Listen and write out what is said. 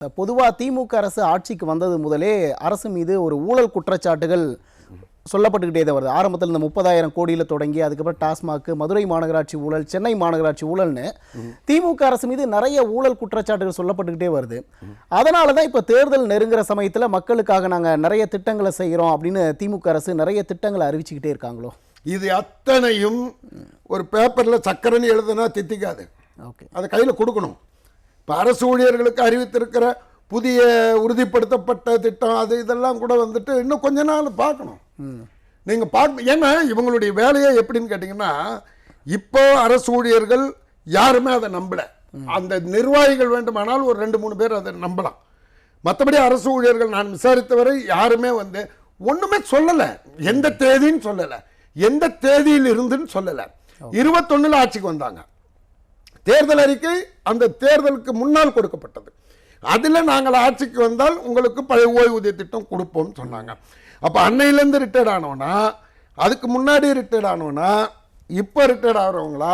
பொதுவா திமுக அரசு ஆட்சிக்கு வந்தது முதலே அரசு மீது ஒரு ஊழல் குற்றச்சாட்டுகள் சொல்லப்பட்டுக்கிட்டே தான் வருது. ஆரம்பத்தில் இந்த 30,000 கோடியில் தொடங்கி அதுக்கப்புறம் டாஸ்மாக், மதுரை மாநகராட்சி ஊழல், சென்னை மாநகராட்சி ஊழல்னு திமுக அரசு மீது நிறைய ஊழல் குற்றச்சாட்டுகள் சொல்லப்பட்டுக்கிட்டே வருது. அதனால தான் இப்போ தேர்தல் நெருங்குற சமயத்தில் மக்களுக்காக நாங்கள் நிறைய திட்டங்களை செய்கிறோம் அப்படின்னு திமுக அரசு நிறைய திட்டங்களை அறிவிச்சுக்கிட்டே இருக்காங்களோ? இது அத்தனையும் ஒரு பேப்பரில் சக்கரன்னு எழுதுனா தித்திக்காது. ஓகே, அதை கையில் கொடுக்கணும். இப்போ அரசு ஊழியர்களுக்கு அறிவித்திருக்கிற புதிய உறுதிப்படுத்தப்பட்ட திட்டம் அது இதெல்லாம் கூட வந்துட்டு இன்னும் கொஞ்ச நாள் பார்க்கணும். நீங்கள் பார்க்க, ஏன்னா இவங்களுடைய வேலையை எப்படின்னு கேட்டிங்கன்னா, இப்போ அரசு ஊழியர்கள் யாருமே அதை நம்பலை. அந்த நிர்வாகிகள் வேண்டுமானால் ஒரு 2-3 பேர் அதை நம்பலாம். மற்றபடி அரசு ஊழியர்கள் நான் விசாரித்தவரை யாருமே வந்து ஒன்றுமே சொல்லலை. எந்த தேதின்னு சொல்லலை, எந்த தேதியில் இருந்துன்னு சொல்லலை. 21 ஆட்சிக்கு வந்தாங்க. தேர்தல் அறிக்கை அந்த தேர்தலுக்கு முன்னால் கொடுக்கப்பட்டது. அதில் நாங்கள் ஆட்சிக்கு வந்தால் உங்களுக்கு பழைய ஓய்வூதிய திட்டம் கொடுப்போம்னு சொன்னாங்க. அப்போ அன்னையிலேருந்து ரிட்டையர்ட் ஆனவனா, அதுக்கு முன்னாடி ரிட்டையர்ட் ஆனவனா, இப்போ ரிட்டையர்ட் ஆகிறவங்களா,